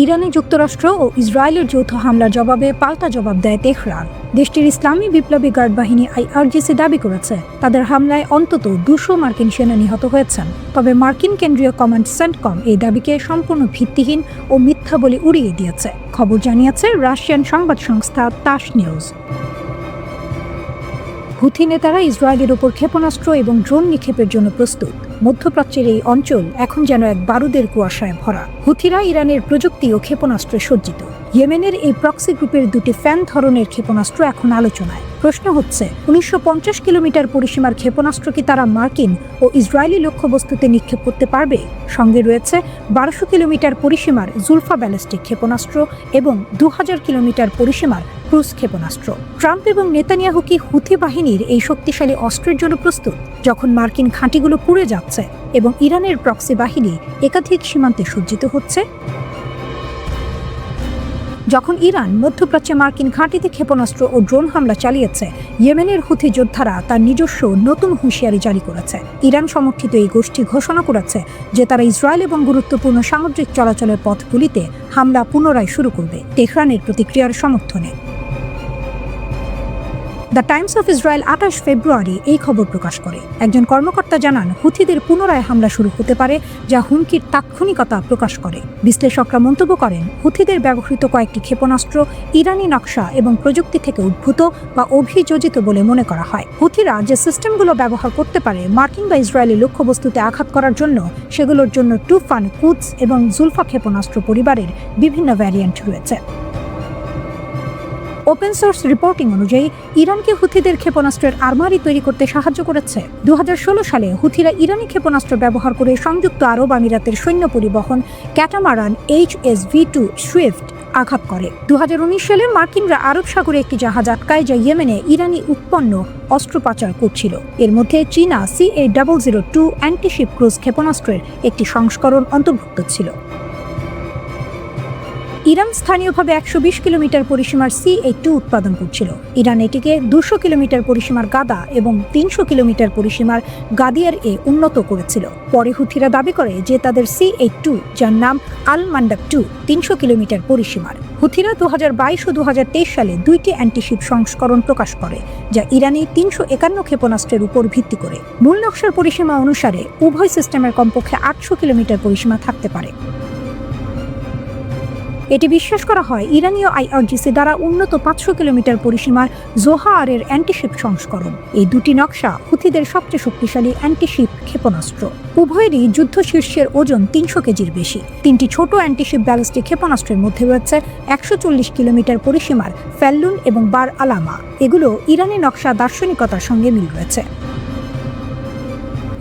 ইরানে যুক্তরাষ্ট্র ও ইসরায়েলের যৌথ হামলার জবাবে পাল্টা জবাব দেয় তেহরান। দেশটির ইসলামী বিপ্লবী গার্ড বাহিনী আইআরজিসি দাবি করেছে তাদের হামলায় অন্তত 200 মার্কিন সেনা নিহত হয়েছেন। তবে মার্কিন কেন্দ্রীয় কমান্ড সেন্টকম এই দাবিকে সম্পূর্ণ ভিত্তিহীন ও মিথ্যা বলে উড়িয়ে দিয়েছে। খবর জানিয়েছে রাশিয়ান সংবাদ সংস্থা তাস নিউজ। হুথি নেতারা ইসরায়েলের ওপর ক্ষেপণাস্ত্র এবং ড্রোন নিক্ষেপের জন্য প্রস্তুত। মধ্যপ্রাচ্যের এই অঞ্চল এখন যেন এক বারুদের কুয়াশায় ভরা। হুথিরা ইরানের প্রযুক্তি ও ক্ষেপণাস্ত্রে সজ্জিত। ইয়েমেনের এই প্রক্সি গ্রুপের দুটি ফ্যান ধরনের ক্ষেপণাস্ত্র এখন আলোচনায়। প্রশ্ন হচ্ছে, 1950 কিলোমিটার পরিসীমার ক্ষেপণাস্ত্র কি তারা মার্কিন ও ইসরায়েলি লক্ষ্যবস্তুতে নিক্ষেপ করতে পারবে? সঙ্গে রয়েছে 1200 কিলোমিটার পরিসীমার জুলফা ব্যালিস্টিক ক্ষেপণাস্ত্র এবং 2000 কিলোমিটার পরিসীমার ক্রুজ ক্ষেপণাস্ত্র। ট্রাম্প এবং নেতানিয়াহু কি হুথি বাহিনীর এই শক্তিশালী অস্ত্রের জন্য প্রস্তুত, যখন মার্কিন ঘাঁটিগুলো পুড়ে যাচ্ছে এবং ইরানের প্রক্সি বাহিনী একাধিক সীমান্তে সজ্জিত হচ্ছে? যখন ইরান মধ্যপ্রাচ্যে মার্কিন ঘাঁটিতে ক্ষেপণাস্ত্র ও ড্রোন হামলা চালিয়েছে, ইয়েমেনের হুথি যোদ্ধারা তার নিজস্ব নতুন হুঁশিয়ারি জারি করেছে। ইরান সমর্থিত এই গোষ্ঠী ঘোষণা করেছে যে তারা ইসরায়েল এবং গুরুত্বপূর্ণ সামুদ্রিক চলাচলের পথগুলিতে হামলা পুনরায় শুরু করবে, তেহরানের প্রতিক্রিয়ার সমর্থনে। দ্য টাইমস অফ ইসরায়েল 28 ফেব্রুয়ারি এই খবর প্রকাশ করে। একজন কর্মকর্তা জানান, হুথিদের পুনরায় হামলা শুরু হতে পারে, যা হুমকির তাৎক্ষণিকতা প্রকাশ করে। বিশ্লেষকরা মন্তব্য করেন, হুথিদের ব্যবহৃত কয়েকটি ক্ষেপণাস্ত্র ইরানি নকশা এবং প্রযুক্তি থেকে উদ্ভূত বা অভিযোজিত বলে মনে করা হয়। হুথিরা যে সিস্টেমগুলো ব্যবহার করতে পারে মার্কিন বা ইসরায়েলি লক্ষ্যবস্তুতে আঘাত করার জন্য, সেগুলোর জন্য টুফান, কুদস এবং জুলফা ক্ষেপণাস্ত্র পরিবারের বিভিন্ন ভ্যারিয়েন্ট রয়েছে। ওপেন সোর্স রিপোর্টিং অনুযায়ী ইরানকে হুথিদের ক্ষেপণাস্ত্রের আর্মারি তৈরি করতে সাহায্য করেছে। 2016 সালে হুথিরা ইরানি ক্ষেপণাস্ত্র ব্যবহার করে সংযুক্ত আরব আমিরাতের সৈন্য পরিবহন ক্যাটামারান HSV-2 সুইফট আঘাত করে। 2019 সালে মার্কিনরা আরব সাগরে একটি জাহাজ আটকায়, যা ইয়েমেনে ইরানি উৎপন্ন অস্ত্র পাচার করছিল। এর মধ্যে চীনা CA-002 অ্যান্টিশিপ ক্রুজ ক্ষেপণাস্ত্রের একটি সংস্করণ অন্তর্ভুক্ত ছিল। ইরান স্থানীয়ভাবে 120 কিলোমিটার পরিসীমার CA-2 উৎপাদন করছিল। ইরান এটিকে 200 কিলোমিটার পরিসীমার গাদা এবং 300 কিলোমিটার পরিসীমার গাদিয়ার-এ উন্নত করেছিল। পরে হুথিরা দাবি করে যে তাদের CA-2, যার নাম আল-মান্ডাব-2, 300 কিলোমিটার পরিসীমার। হুথিরা 2022 ও 2023 সালে 2টি অ্যান্টিশিপ সংস্করণ প্রকাশ করে, যা ইরানি 351 ক্ষেপণাস্ত্রের উপর ভিত্তি করে। মূল নকশার পরিসীমা অনুসারে উভয় সিস্টেমের কমপক্ষে 800 কিলোমিটার পরিসীমা থাকতে পারে। এটি বিশ্বাস করা হয় ইরানীয় আইআরজিসি দ্বারা উন্নত 500 কিলোমিটার পরিসীমার জোহারের অ্যান্টিশিপ সংস্করণ। এই দুটি নকশা হুথিদের সবচেয়ে শক্তিশালী অ্যান্টিশিপ ক্ষেপণাস্ত্র। উভয়েরই যুদ্ধ শীর্ষের ওজন 300 কেজির বেশি। 3টি ছোট অ্যান্টিশিপ ব্যালিস্টিক ক্ষেপণাস্ত্রের মধ্যে রয়েছে 140 কিলোমিটার পরিসীমার ফ্যাল্লুন এবং বার আলামা। এগুলো ইরানি নকশা দার্শনিকতার সঙ্গে মিল রয়েছে।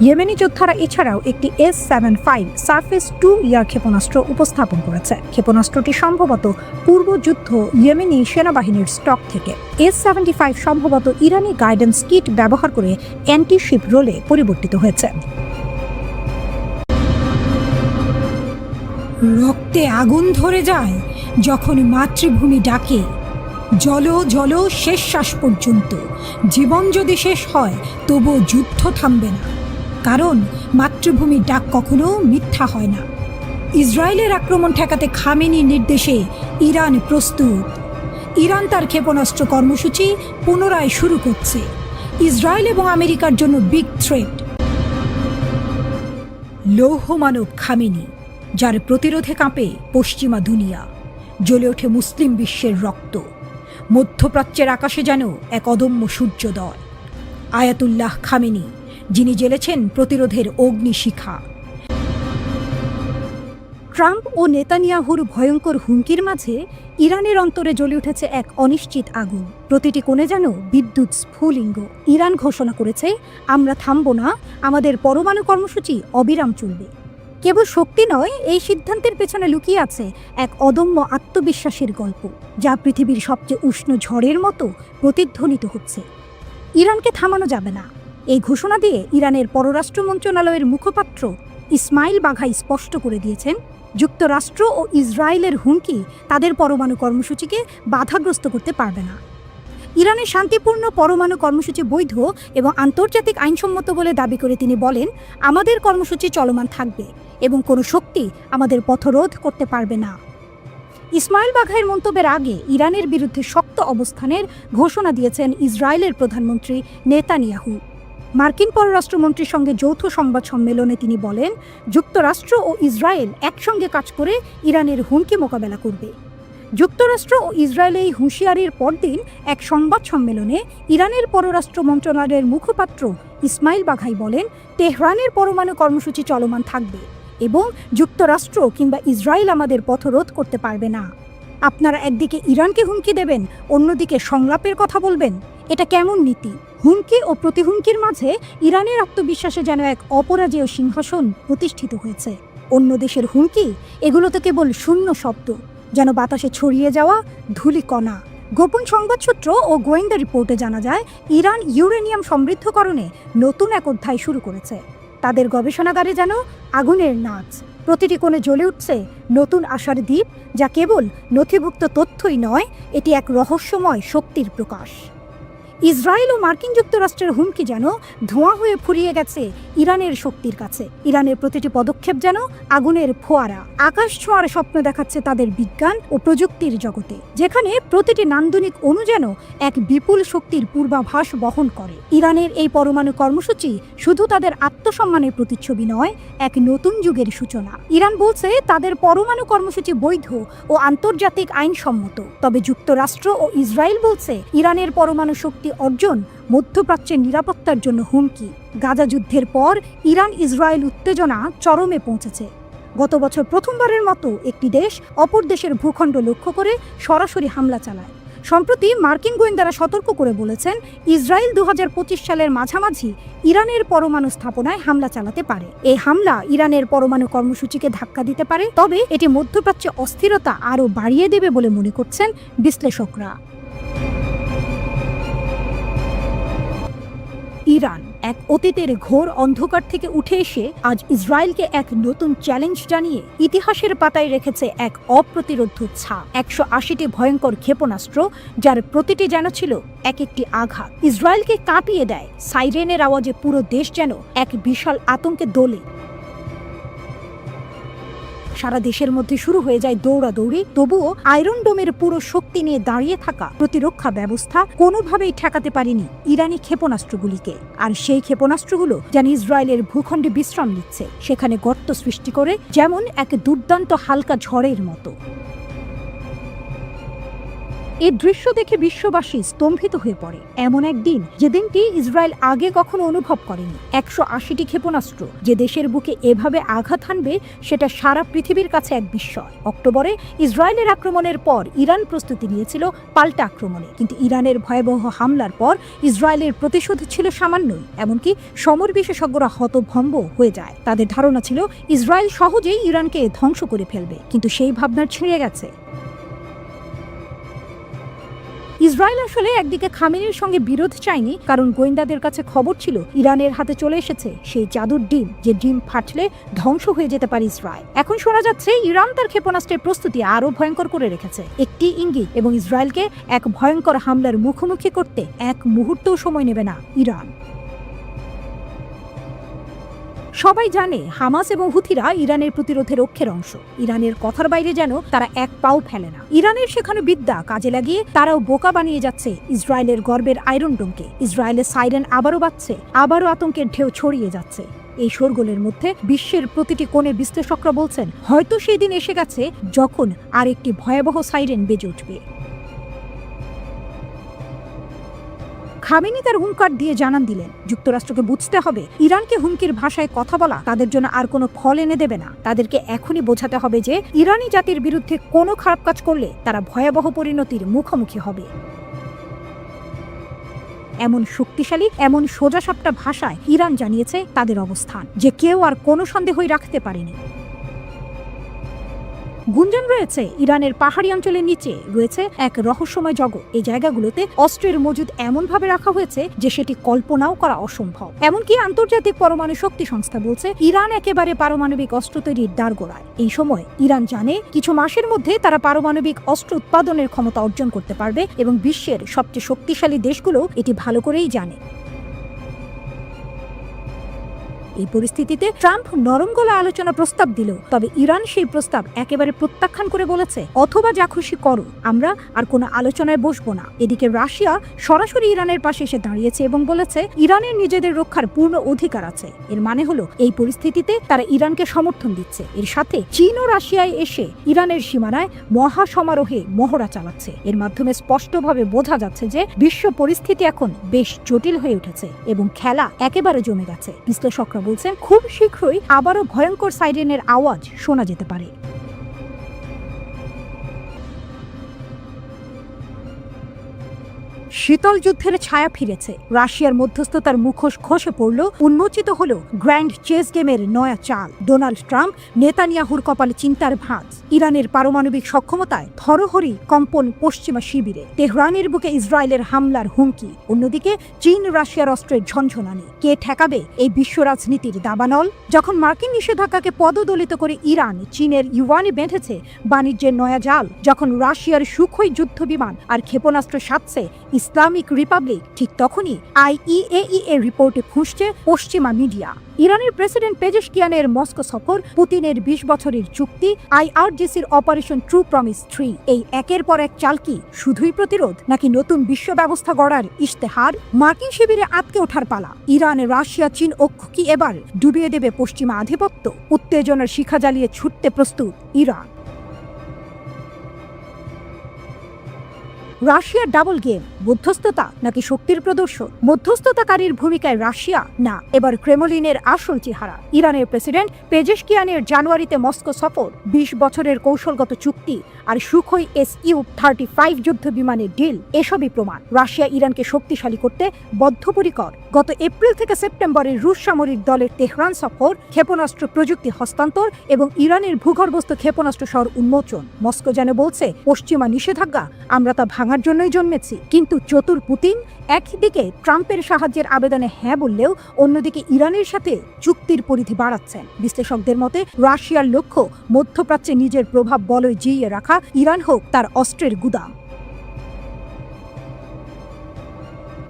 ইয়েমেনি যোদ্ধারা এছাড়াও একটি S-75 সারফেস 2 ইয়ার ক্ষেপণাস্ত্র উপস্থাপন করেছে। ক্ষেপণাস্ত্রটি সম্ভবত পূর্বযুদ্ধ ইয়েমেনি সেনাবাহিনীর স্টক থেকে। S-75 সম্ভবত ইরানি গাইডেন্স কিট ব্যবহার করে অ্যান্টিশিপ রোলে পরিবর্তিত হয়েছে। রক্তে আগুন ধরে যায় যখন মাতৃভূমি ডাকে। জলো জলো শেষ শ্বাস পর্যন্ত। জীবন যদি শেষ হয় তবুও যুদ্ধ থামবে না, কারণ মাতৃভূমির ডাক কখনো মিথ্যা হয় না। ইসরায়েলের আক্রমণ ঠেকাতে খামেনির নির্দেশে ইরান প্রস্তুত। ইরান তার ক্ষেপণাস্ত্র কর্মসূচি পুনরায় শুরু করছে। ইসরায়েল এবং আমেরিকার জন্য বিগ থ্রেট। লৌহ মানব খামেনি, যার প্রতিরোধে কাঁপে পশ্চিমা দুনিয়া। জ্বলে ওঠে মুসলিম বিশ্বের রক্ত। মধ্যপ্রাচ্যের আকাশে যেন এক অদম্য সূর্যোদয়। আয়াতুল্লাহ খামেনি, যিনি জ্বেলেছেন প্রতিরোধের অগ্নিশিখা। ট্রাম্প ও নেতানিয়াহুর ভয়ঙ্কর হুমকির মাঝে ইরানের অন্তরে জ্বলে উঠেছে এক অনিশ্চিত আগুন। প্রতিটি কোণে যেন বিদ্যুৎ স্ফুলিঙ্গ। ইরান ঘোষণা করেছে, আমরা থামব না, আমাদের পরমাণু কর্মসূচি অবিরাম চলবে। কেবল শক্তি নয়, এই সিদ্ধান্তের পেছনে লুকিয়ে আছে এক অদম্য আত্মবিশ্বাসের গল্প, যা পৃথিবীর সবচেয়ে উষ্ণ ঝড়ের মতো প্রতিধ্বনিত হচ্ছে। ইরানকে থামানো যাবে না, এই ঘোষণা দিয়ে ইরানের পররাষ্ট্র মন্ত্রণালয়ের মুখপাত্র ইসমাইল বাঘাই স্পষ্ট করে দিয়েছেন, যুক্তরাষ্ট্র ও ইসরায়েলের হুমকি তাদের পরমাণু কর্মসূচিকে বাধাগ্রস্ত করতে পারবে না। ইরানের শান্তিপূর্ণ পরমাণু কর্মসূচি বৈধ এবং আন্তর্জাতিক আইনসম্মত বলে দাবি করে তিনি বলেন, আমাদের কর্মসূচি চলমান থাকবে এবং কোনো শক্তি আমাদের পথরোধ করতে পারবে না। ইসমাইল বাঘাইয়ের মন্তব্যের আগে ইরানের বিরুদ্ধে শক্ত অবস্থানের ঘোষণা দিয়েছেন ইসরায়েলের প্রধানমন্ত্রী নেতানিয়াহু। মার্কিন পররাষ্ট্রমন্ত্রীর সঙ্গে যৌথ সংবাদ সম্মেলনে তিনি বলেন, যুক্তরাষ্ট্র ও ইসরায়েল একসঙ্গে কাজ করে ইরানের হুমকি মোকাবেলা করবে। যুক্তরাষ্ট্র ও ইসরায়েলের এই হুঁশিয়ারির পরদিন এক সংবাদ সম্মেলনে ইরানের পররাষ্ট্র মন্ত্রণালয়ের মুখপাত্র ইসমাইল বাঘাই বলেন, তেহরানের পরমাণু কর্মসূচি চলমান থাকবে এবং যুক্তরাষ্ট্র কিংবা ইসরায়েল আমাদের পথরোধ করতে পারবে না। আপনারা একদিকে ইরানকে হুমকি দেবেন, অন্যদিকে সংলাপের কথা বলবেন। এটা কেমন নীতি? হুমকি ও প্রতিহুমকির মাঝে ইরানের আত্মবিশ্বাসে যেন এক অপরাজেয় সিংহাসন প্রতিষ্ঠিত হয়েছে। অন্য দেশের হুমকি, এগুলো তো কেবল শূন্য শব্দ, যেন বাতাসে ছড়িয়ে যাওয়া ধূলিকণা। গোপন সংবাদসূত্র ও গোয়েন্দা রিপোর্টে জানা যায়, ইরান ইউরেনিয়াম সমৃদ্ধকরণে নতুন এক অধ্যায় শুরু করেছে। তাদের গবেষণাগারে যেন আগুনের নাচ, প্রতিটি কোণে জ্বলে উঠছে নতুন আশার দ্বীপ, যা কেবল নথিভুক্ত তথ্যই নয়, এটি এক রহস্যময় শক্তির প্রকাশ। ইসরায়েল ও মার্কিন যুক্তরাষ্ট্রের হুমকি যেন ধোঁয়া হয়ে ফুরিয়ে গেছে ইরানের শক্তির কাছে। ইরানের প্রতিটি পদক্ষেপ যেন আগুনের ফোয়ারা, আকাশ ছোঁয়ার স্বপ্ন দেখাচ্ছে তাদের বিজ্ঞান ও প্রযুক্তির জগতে, যেখানে প্রতিটি নান্দনিক অণু যেন এক বিপুল শক্তির পূর্বাভাস বহন করে। ইরানের এই পরমাণু কর্মসূচি শুধু তাদের আত্মসম্মানের প্রতিচ্ছবি নয়, এক নতুন যুগের সূচনা। ইরান বলছে তাদের পরমাণু কর্মসূচি বৈধ ও আন্তর্জাতিক আইনসম্মত, তবে যুক্তরাষ্ট্র ও ইসরায়েল বলছে ইরানের পরমাণু শক্তি অর্জন মধ্যপ্রাচ্যের নিরাপত্তার জন্য হুমকি। গাজা যুদ্ধের পর ইরান ইসরায়েল উত্তেজনা চরমে পৌঁছেছে। গত বছর প্রথমবারের মতো একটি দেশ অপর দেশের ভূখণ্ড লক্ষ্য করে সরাসরি হামলা চালায়। সম্প্রতি মার্কিন গোয়েন্দারা সতর্ক করে বলেছেন, ইসরায়েল 2025 সালের মাঝামাঝি ইরানের পরমাণু স্থাপনায় হামলা চালাতে পারে। এই হামলা ইরানের পরমাণু কর্মসূচিকে ধাক্কা দিতে পারে, তবে এটি মধ্যপ্রাচ্যে অস্থিরতা আরও বাড়িয়ে দেবে বলে মনে করছেন বিশ্লেষকরা। ইরান এক অতীতের ঘোর অন্ধকার থেকে উঠে এসে আজ ইসরায়েলকে এক নতুন চ্যালেঞ্জ জানিয়ে ইতিহাসের পাতায় রেখেছে এক অপ্রতিরোধ্য ছাপ। 180টি ভয়ঙ্কর ক্ষেপণাস্ত্র, যার প্রতিটি যেন ছিল এক একটি আঘাত, ইসরায়েলকে কাঁপিয়ে দেয়। সাইরেনের আওয়াজে পুরো দেশ যেন এক বিশাল আতঙ্কে দোলে। সারা দেশের মধ্যে শুরু হয়ে যায় দৌড়াদৌড়ি। তবুও আয়রন ডোমের পুরো শক্তি নিয়ে দাঁড়িয়ে থাকা প্রতিরক্ষা ব্যবস্থা কোনোভাবেই ঠেকাতে পারেনি ইরানি ক্ষেপণাস্ত্রগুলিকে। আর সেই ক্ষেপণাস্ত্রগুলো যেন ইসরায়েলের ভূখণ্ডে বিশ্রাম নিচ্ছে, সেখানে গর্ত সৃষ্টি করে, যেমন এক দুর্দান্ত হালকা ঝড়ের মতো। এই দৃশ্য দেখে বিশ্ববাসী স্তম্ভিত হয়ে পড়ে। এমন একদিন, যে দিনটি ইসরায়েল আগে কখনো অনুভব করেনি। 180টি ক্ষেপণাস্ত্র যে দেশের বুকে এভাবে আঘাত হানবে, সেটা সারা পৃথিবীর কাছে এক বিস্ময়। অক্টোবরে ইসরায়েলের আক্রমণের পর ইরান প্রস্তুতি নিয়েছিল পাল্টা আক্রমণে, কিন্তু ইরানের ভয়াবহ হামলার পর ইসরায়েলের প্রতিশোধ ছিল সামান্যই। এমনকি সমর বিশেষজ্ঞরা হতভম্ব হয়ে যায়। তাদের ধারণা ছিল ইসরায়েল সহজেই ইরানকে ধ্বংস করে ফেলবে, কিন্তু সেই ভাবনা ছিঁড়ে গেছে। ইসরায়েল আসলে একদিকে খামেনির সঙ্গে বিরোধ চায়নি, কারণ গোয়েন্দাদের কাছে খবর ছিল ইরানের হাতে চলে এসেছে সেই জাদুর ডিম, যে ডিম ফাটলে ধ্বংস হয়ে যেতে পারে ইসরায়েল। এখন শোনা যাচ্ছে ইরান তার ক্ষেপণাস্ত্রের প্রস্তুতি আরও ভয়ঙ্কর করে রেখেছে। একটি ইঙ্গিত এবং ইসরায়েলকে এক ভয়ঙ্কর হামলার মুখোমুখি করতে এক মুহূর্তও সময় নেবে না ইরান। সবাই জানে হামাস এবং হুথিরা ইরানের প্রতিরোধে রক্ষের অংশ। ইরানের কথার বাইরে যেন তারা এক পাও ফেলে না। ইরানের শেখানো বিদ্যা কাজে লাগিয়ে তারাও বোকা বানিয়ে যাচ্ছে ইসরায়েলের গর্বের আয়রন ডোমকে। ইসরায়েলের সাইরেন আবারও বাজছে, আবারও আতঙ্কের ঢেউ ছড়িয়ে যাচ্ছে। এই শোরগোলের মধ্যে বিশ্বের প্রতিটি কোণে বিশ্লেষকরা বলছেন, হয়তো সেই দিন এসে গেছে যখন আর একটি ভয়াবহ সাইরেন বেজে উঠবে। খামেনি তার হুঙ্কার দিয়ে জানান দিলেন, যুক্তরাষ্ট্রকে বুঝতে হবে ইরানকে হুমকির ভাষায় কথা বলা তাদের জন্য আর কোনো ফল এনে দেবে না। তাদেরকে এখনই বোঝাতে হবে যে ইরানি জাতির বিরুদ্ধে কোনো খারাপ কাজ করলে তারা ভয়াবহ পরিণতির মুখোমুখি হবে। এমন শক্তিশালী, এমন সোজাসাপটা ভাষায় ইরান জানিয়েছে তাদের অবস্থান, যে কেউ আর কোনো সন্দেহই রাখতে পারেনি। গুঞ্জন রয়েছে ইরানের পাহাড়ি অঞ্চলের নিচে রয়েছে এক রহস্যময় জগৎ। এই জায়গাগুলোতে অস্ত্রের মজুদ এমনভাবে রাখা হয়েছে যে সেটি কল্পনাও করা অসম্ভব। এমনকি আন্তর্জাতিক পরমাণু শক্তি সংস্থা বলছে ইরান একেবারে পারমাণবিক অস্ত্র তৈরির দ্বারগোড়ায়। এই সময় ইরান জানে কিছু মাসের মধ্যে তারা পারমাণবিক অস্ত্র উৎপাদনের ক্ষমতা অর্জন করতে পারবে, এবং বিশ্বের সবচেয়ে শক্তিশালী দেশগুলো এটি ভালো করেই জানে। এই পরিস্থিতিতে ট্রাম্প নরম গলা আলোচনা প্রস্তাব দিল, তবে ইরান সেই প্রস্তাব একেবারে প্রত্যাখ্যান করে বলেছে, অথবা যা খুশি করো, আমরা আর কোনো আলোচনায় বসবো না। এদিকে রাশিয়া সরাসরি ইরানের পাশে এসে দাঁড়িয়েছে এবং বলেছে ইরানের নিজেদের রক্ষার পূর্ণ অধিকার আছে। এর মানে হলো এই পরিস্থিতিতে তারা ইরানকে সমর্থন দিচ্ছে। এর সাথে চীন ও রাশিয়ায় এসে ইরানের সীমানায় মহা সমারোহে মহড়া চালাচ্ছে। এর মাধ্যমে স্পষ্টভাবে বোঝা যাচ্ছে যে বিশ্ব পরিস্থিতি এখন বেশ জটিল হয়ে উঠেছে এবং খেলা একেবারে জমে গেছে। বিশ্লেষকরা বলছেন খুব শীঘ্রই আবারও ভয়ঙ্কর সাইরেনের আওয়াজ শোনা যেতে পারে। শীতল যুদ্ধের ছায়া ফিরেছে, রাশিয়ার মধ্যস্থতার মুখোশ খসে পড়ল, উন্মোচিত হল গ্র্যান্ড চেস গেমের নয়া চাল। ডোনাল্ড ট্রাম্প নেতানিয়াহুর কপালে চিন্তার ভাঁজ। ইরানের পারমাণবিক সক্ষমতায় থরহরি কম্পন পশ্চিমা শিবিরে, তেহরানের বুকে ইসরায়েলের হামলার হুমকি। অন্যদিকে চীন রাশিয়ার অস্ত্রের ঝনঝনানি। কে ঠেকাবে এই বিশ্ব রাজনীতির দাবানল? যখন মার্কিন নিষেধাজ্ঞাকে পদদলিত করে ইরান চীনের ইউয়ানে বেঁধেছে বাণিজ্যের নয়া জাল, যখন রাশিয়ার সুখোই যুদ্ধ বিমান আর ক্ষেপণাস্ত্র সাজছে ইসলামিক রিপাবলিক, ঠিক তখনই IAEA রিপোর্টে ফুঁসছে পশ্চিমা মিডিয়া। ইরানের প্রেসিডেন্ট পেজেশকিয়ানের মস্কো সফর, পুতিনের 20 বছরের চুক্তি, IRGCর অপারেশন ট্রু প্রমিস 3, এই একের পর এক চাল কি শুধুই প্রতিরোধ নাকি নতুন বিশ্ব ব্যবস্থা গড়ার ইশতেহার? মার্কিন শিবিরে আটকে ওঠার পালা। ইরান, রাশিয়া, চীন ঐক্য কি এবার ডুবিয়ে দেবে পশ্চিমা আধিপত্য? উত্তেজনার শিখা জ্বালিয়ে ছুটতে প্রস্তুত ইরান। রাশিয়ার ডাবল গেম, মধ্যস্থতা নাকি শক্তির প্রদর্শন? মধ্যস্থতাকারীর ভূমিকায় রাশিয়া, না এবার ক্রেমলিনের আসল চেহারা। ইরানের প্রেসিডেন্ট পেজেশকিয়ানের জানুয়ারিতে মস্কো সফর, 20 বছরের কৌশলগত চুক্তি আর সুখোই Su-35 যুদ্ধ বিমানের ডিল, এসবই প্রমাণ রাশিয়া ইরানকে শক্তিশালী করতে বদ্ধপরিকর। গত এপ্রিল থেকে সেপ্টেম্বরে রুশ সামরিক দলের তেহরান সফর, ক্ষেপণাস্ত্র প্রযুক্তি হস্তান্তর এবং ইরানের ভূগর্ভস্থ ক্ষেপণাস্ত্র শহর উন্মোচন। মস্কো যেন বলছে পশ্চিমা নিষেধাজ্ঞা আমরা তা ভাঙার জন্যই জন্মেছি। কিন্তু চতুর পুতিন একদিকে ট্রাম্পের সাহায্যের আবেদনে হ্যাঁ বললেও অন্যদিকে ইরানের সাথে চুক্তির পরিধি বাড়াচ্ছেন। বিশ্লেষকদের মতে রাশিয়ার লক্ষ্য মধ্যপ্রাচ্যে নিজের প্রভাব বলয় জিইয়ে রাখা, ইরান হোক তার অস্ত্রের গুদাম।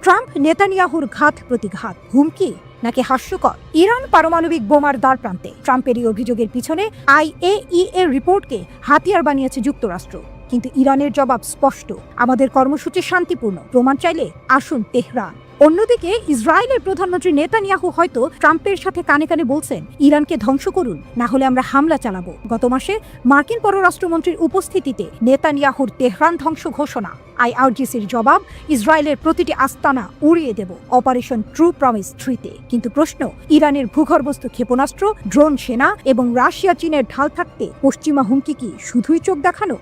ট্রাম্প নেতানিয়াহুর ঘাত প্রতিঘাত, হুমকি নাকি হাস্যকর? ইরান পারমাণবিক বোমার দ্বার প্রান্তে। ট্রাম্পের এই অভিযোগের পিছনে IAEA রিপোর্টকে হাতিয়ার বানিয়েছে যুক্তরাষ্ট্র। কিন্তু ইরানের জবাব স্পষ্ট, আমাদের কর্মসূচি শান্তিপূর্ণ, প্রমাণ চাইলে আসুন তেহরান। অন্যদিকে ইসরায়েলের প্রধানমন্ত্রী নেতানিয়াহু হয়তো ট্রাম্পের সাথে কানে কানে বলছেন ইরানকে ধ্বংস করুন, না হলে আমরা হামলা চালাবো। গত মাসে মার্কিন পররাষ্ট্রমন্ত্রীর উপস্থিতিতে নেতানিয়াহুর তেহরান ধ্বংস ঘোষণা, IRGCর জবাব, ইসরায়েলের প্রতিটি আস্তানা উড়িয়ে দেব অপারেশন ট্রু প্রমিস 3-তে। কিন্তু প্রশ্ন, ইরানের ভূগর্ভস্থ ক্ষেপণাস্ত্র, ড্রোন সেনা এবং রাশিয়া চীনের ঢাল থাকতে পশ্চিমা হুমকি কি শুধুই চোখ দেখানো?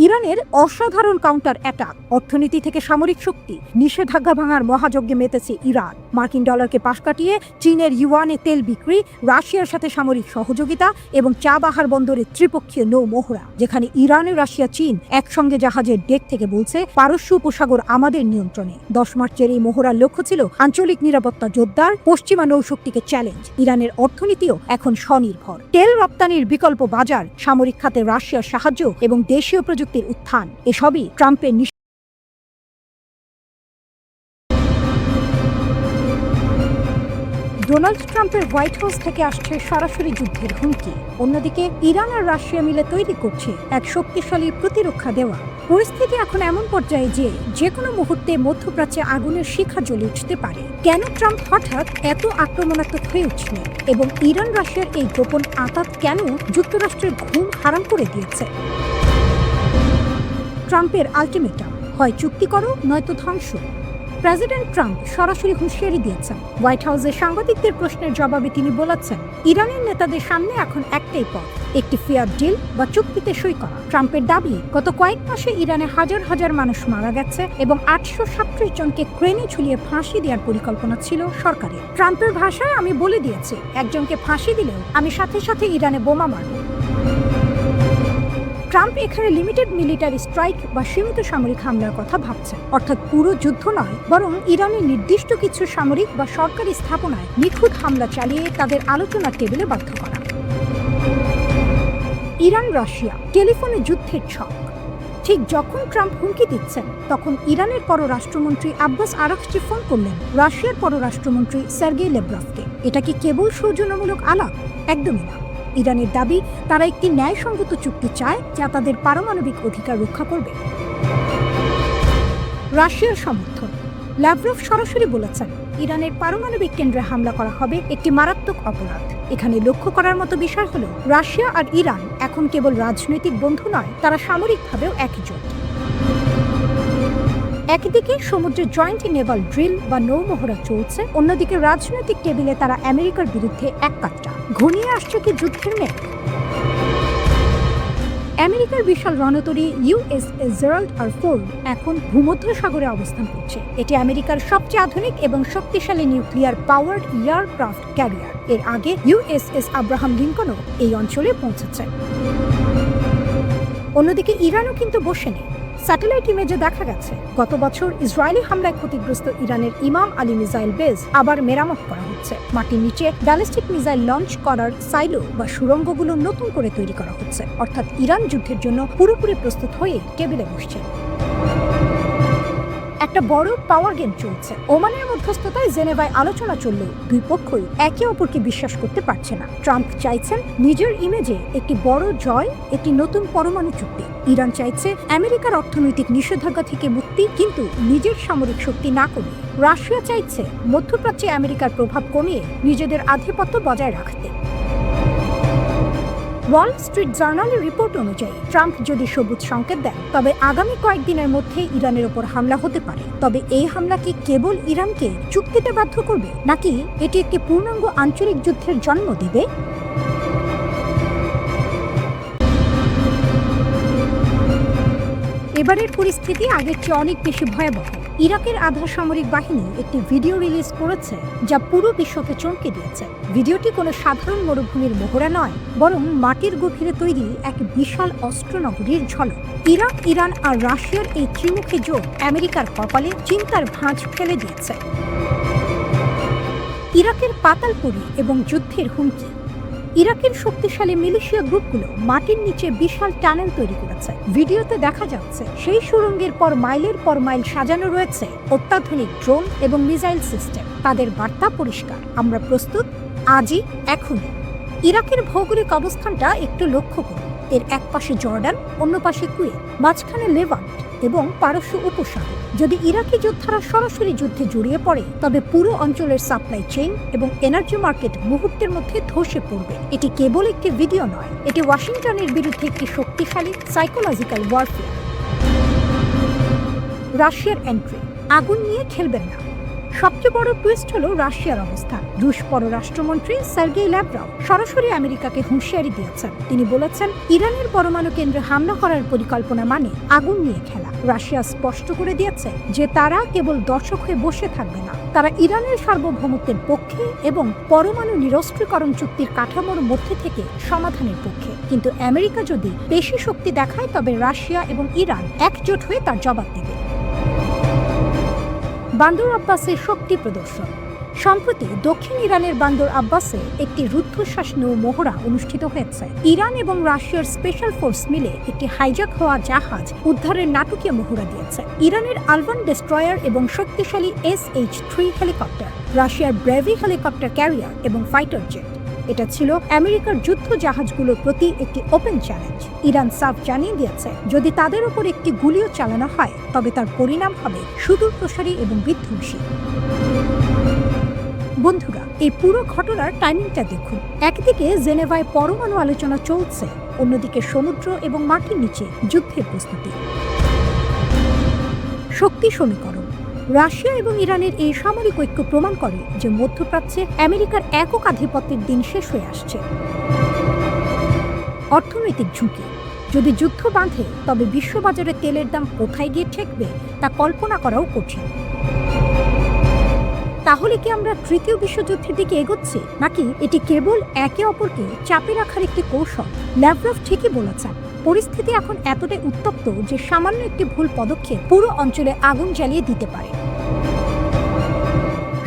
ইরানের অসাধারণ কাউন্টার অ্যাটাক, অর্থনীতি থেকে সামরিক শক্তি, নিষেধাজ্ঞা ভাঙার মহাযজ্ঞে মেতেছে ইরান। মার্কিন ডলারকে পাশ কাটিয়ে চীনের ইউয়ানে তেল বিক্রি, রাশিয়ার সাথে সামরিক সহযোগিতা এবং চাবাহার বন্দরে ত্রিপক্ষীয় নৌ মহড়া, যেখানে ইরান, রাশিয়া, চীন একসঙ্গে জাহাজের ডেক থেকে বলছে পারস্য উপসাগর আমাদের নিয়ন্ত্রণে। 10 মার্চের এই মহড়ার লক্ষ্য ছিল আঞ্চলিক নিরাপত্তা জোরদার, পশ্চিমা নৌশক্তিকে চ্যালেঞ্জ। ইরানের অর্থনীতিও এখন স্বনির্ভর, তেল রপ্তানির বিকল্প বাজার, সামরিক খাতে রাশিয়ার সাহায্য এবং দেশীয় প্রযুক্তির উত্থান, এসবই ট্রাম্পের ডোনাল্ড ট্রাম্পের হোয়াইট হাউস থেকে আসছে সরাসরি যুদ্ধের হুমকি। অন্যদিকে ইরান আর রাশিয়া মিলে তৈরি করছে এক শক্তিশালী প্রতিরক্ষা দেওয়া। পরিস্থিতি এখন এমন পর্যায়ে যে কোনো মুহূর্তে মধ্যপ্রাচ্যে আগুনের শিখা জ্বলে উঠতে পারে। কেন ট্রাম্প হঠাৎ এত আক্রমণাত্মক হয়ে উঠল এবং ইরান রাশিয়ার এই গোপন আঘাত কেন যুক্তরাষ্ট্রের ঘুম হারাম করে দিয়েছে? ট্রাম্পের আলটিমেটাম, হয় চুক্তি করো নয়তো ধ্বংস। প্রেসিডেন্ট ট্রাম্প সরাসরি হুঁশিয়ারি দিয়েছেন। হোয়াইট হাউসে সাংবাদিকদের প্রশ্নের জবাবে তিনি বলেছেন, ইরানের নেতাদের সামনে এখন একটাই পথ, একটি ফেয়ার ডিল বা চুক্তিতে সই করা। ট্রাম্পের দাবি, গত কয়েক মাসে ইরানে হাজার হাজার মানুষ মারা গেছে এবং 837 জনকে ক্রেনে ঝুলিয়ে ফাঁসি দেওয়ার পরিকল্পনা ছিল সরকারের। ট্রাম্পের ভাষায়, আমি বলে দিয়েছি একজনকে ফাঁসি দিলেও আমি সাথে সাথে ইরানে বোমা মারব। ট্রাম্প এখানে লিমিটেড মিলিটারি স্ট্রাইক বা সীমিত সামরিক হামলার কথা ভাবছেন, অর্থাৎ পুরো যুদ্ধ নয়, বরং ইরানের নির্দিষ্ট কিছু সামরিক বা সরকারি স্থাপনায় নিখুঁত হামলা চালিয়ে তাদের আলোচনার টেবিলে বাধ্য করা। ইরান রাশিয়া টেলিফোনে যুদ্ধের ছক। ঠিক যখন ট্রাম্প হুমকি দিচ্ছেন তখন ইরানের পররাষ্ট্রমন্ত্রী আব্বাস আরাকচি ফোন করলেন রাশিয়ার পররাষ্ট্রমন্ত্রী সার্গেই ল্যাভরভকে। এটা কি কেবল সৌজন্যমূলক আলাপ? একদমই না। ইরানের দাবি তারা একটি ন্যায়সঙ্গত চুক্তি চায় যা তাদের পারমাণবিক অধিকার রক্ষা করবে। রাশিয়ার সমর্থন। ল্যাভরভ সরাসরি বলেছেন ইরানের পারমাণবিক কেন্দ্রে হামলা করা হবে একটি মারাত্মক অপরাধ। এখানে লক্ষ্য করার মতো বিষয় হলো রাশিয়া আর ইরান এখন কেবল রাজনৈতিক বন্ধু নয়, তারা সামরিকভাবেও একজোট। একদিকে সমুদ্রে জয়েন্ট নেভাল ড্রিল বা নৌমহড়া চলছে, অন্যদিকে রাজনৈতিক টেবিলে তারা আমেরিকার বিরুদ্ধে এক কাট্টা। ঘনিয়ে আসছে কি যুদ্ধের মেঘ? আমেরিকার বিশাল রণতরী ইউএসএস জেরাল্ড আর ফোর্ড এখন ভূমধ্যসাগরে অবস্থান করছে। এটি আমেরিকার সবচেয়ে আধুনিক এবং শক্তিশালী নিউক্লিয়ার পাওয়ার্ড এয়ারক্রাফট ক্যারিয়ার। এর আগে ইউএসএস আব্রাহাম লিঙ্কনও এই অঞ্চলে পৌঁছেছে। অন্যদিকে ইরানও কিন্তু বসে নেই। স্যাটেলাইট ইমেজে দেখা গেছে গত বছর ইসরায়েলি হামলায় ক্ষতিগ্রস্ত ইরানের ইমাম আলী মিসাইল বেস আবার মেরামত করা হচ্ছে। মাটির নিচে ব্যালিস্টিক মিসাইল লঞ্চ করার সাইলো বা সুড়ঙ্গগুলো নতুন করে তৈরি করা হচ্ছে। অর্থাৎ ইরান যুদ্ধের জন্য পুরোপুরি প্রস্তুত হয়ে টেবিলে বসছে। একটা বড় পাওয়ার গেম চলছে। ওমানের মধ্যস্থতায় জেনেভায় আলোচনা চললেও দুই পক্ষই একে অপরকে বিশ্বাস করতে পারছে না। ট্রাম্প চাইছেন নিজের ইমেজে একটি বড় জয়, একটি নতুন পরমাণু চুক্তি। ইরান চাইছে আমেরিকার অর্থনৈতিক নিষেধাজ্ঞা থেকে মুক্তি, কিন্তু নিজের সামরিক শক্তি না কমিয়ে। রাশিয়া চাইছে মধ্যপ্রাচ্যে আমেরিকার প্রভাব কমিয়ে নিজেদের আধিপত্য বজায় রাখতে। ওয়াল স্ট্রিট জার্নালের রিপোর্ট অনুযায়ী ট্রাম্প যদি সবুজ সংকেত দেন তবে আগামী কয়েকদিনের মধ্যে ইরানের ওপর হামলা হতে পারে। তবে এই হামলা কি কেবল ইরানকে চুক্তিতে বাধ্য করবে, নাকি এটি একটি পূর্ণাঙ্গ আঞ্চলিক যুদ্ধের জন্ম দিবে? এবারের পরিস্থিতি আগের চেয়ে অনেক বেশি ভয়াবহ। ইরাকের আধা সামরিক বাহিনী একটি ভিডিও রিলিজ করেছে যা পুরো বিশ্বকে চমকে দিয়েছে। ভিডিওটি কোনো সাধারণ মরুভূমির মহড়া নয়, বরং মাটির গভীরে তৈরি এক বিশাল অস্ত্রনগরীর ঝলক। ইরাক, ইরান আর রাশিয়ার এই ত্রিমুখী জোট আমেরিকার কপালে চিন্তার ভাঁজ ফেলে দিয়েছে। ইরাকের পাতালপুরি এবং যুদ্ধের হুমকি। ইরাকের শক্তিশালী মিলিশিয়া গ্রুপগুলো মাটির নিচে বিশাল টানেল তৈরি করেছে। ভিডিওতে দেখা যাচ্ছে সেই সুড়ঙ্গের পর মাইলের পর মাইল সাজানো রয়েছে অত্যাধুনিক ড্রোন এবং মিসাইল সিস্টেম। তাদের বার্তা পরিষ্কার, আমরা প্রস্তুত, আজই, এখনই। ইরাকের ভৌগোলিক অবস্থানটা একটু লক্ষ্য করুন। এর এক পাশে জর্ডান, অন্য পাশে কুয়েত, মাঝখানে লেভান্ট এবং পারস্য উপসাগর। যদি ইরাকি যোদ্ধারা সরাসরি যুদ্ধে জড়িয়ে পড়ে তবে পুরো অঞ্চলের সাপ্লাই চেইন এবং এনার্জি মার্কেট মুহূর্তের মধ্যে ধসে পড়বে। এটি কেবল একটি ভিডিও নয়, এটি ওয়াশিংটনের বিরুদ্ধে একটি শক্তিশালী সাইকোলজিক্যাল ওয়ারফেয়ার। রাশিয়ার এন্ট্রি। আগুন নিয়ে খেলবেন না। সবচেয়ে বড় টুইস্ট হলো রাশিয়ার অবস্থান। রুশ পররাষ্ট্রমন্ত্রী সার্গেই ল্যাভরভ সরাসরি আমেরিকাকে হুঁশিয়ারি দিয়েছেন। তিনি বলেছেন ইরানের পরমাণু কেন্দ্রে হামলা করার পরিকল্পনা মানে আগুন নিয়ে খেলা। রাশিয়া স্পষ্ট করে দিয়েছে যে তারা কেবল দর্শক হয়ে বসে থাকবে না, তারা ইরানের সার্বভৌমত্বের পক্ষে এবং পরমাণু নিরস্ত্রীকরণ চুক্তির কাঠামোর মধ্যে থেকে সমাধানের পক্ষে। কিন্তু আমেরিকা যদি বেশি শক্তি দেখায় তবে রাশিয়া এবং ইরান একজোট হয়ে তার জবাব দেবে। বান্দর আব্বাসের শক্তি প্রদর্শন। সম্প্রতি দক্ষিণ ইরানের বান্দর আব্বাসে একটি রুদ্ধশ্বাস নৌ মহড়া অনুষ্ঠিত হয়েছে। ইরান এবং রাশিয়ার স্পেশাল ফোর্স মিলে একটি হাইজ্যাক হওয়া জাহাজ উদ্ধারের নাটকীয় মহড়া দিয়েছে। ইরানের আলবান ডেস্ট্রয়ার এবং শক্তিশালী SH-3 হেলিকপ্টার, রাশিয়ার ব্রেভি হেলিকপ্টার ক্যারিয়ার এবং ফাইটার জেট। এটা ছিল আমেরিকার যুদ্ধ জাহাজগুলোর প্রতি একটি ওপেন চ্যালেঞ্জ। ইরান সাফ জানিয়ে দিয়েছে যদি তাদের উপর একটি গুলিও চালানো হয় তবে তার পরিণাম হবে সুদূর প্রসারী এবং বিধ্বংসী। বন্ধুরা, এই পুরো ঘটনার টাইমিংটা দেখুন। একদিকে জেনেভায় পরমাণু আলোচনা চলছে, অন্যদিকে সমুদ্র এবং মাটির নিচে যুদ্ধের প্রস্তুতি। শক্তি সমীকরণ। রাশিয়া এবং ইরানের এই সামরিক ঐক্য প্রমাণ করে যে মধ্যপ্রাচ্যে আমেরিকার একক আধিপত্যের দিন শেষ হয়ে আসছে। অর্থনৈতিক ঝুঁকি। যদি যুদ্ধ বাঁধে তবে বিশ্ববাজারে তেলের দাম কোথায় গিয়ে ঠেকবে তা কল্পনা করাও কঠিন। তাহলে কি আমরা তৃতীয় বিশ্বযুদ্ধের দিকে এগোচ্ছি, নাকি এটি কেবল একে অপরকে চাপে রাখার একটি কৌশল? ল্যাভরভ ঠিকই বলেছেন, পরিস্থিতি এখন এতটাই উত্তপ্ত যে সামান্য একটি ভুল পদক্ষেপ পুরো অঞ্চলে আগুন জ্বালিয়ে দিতে পারে।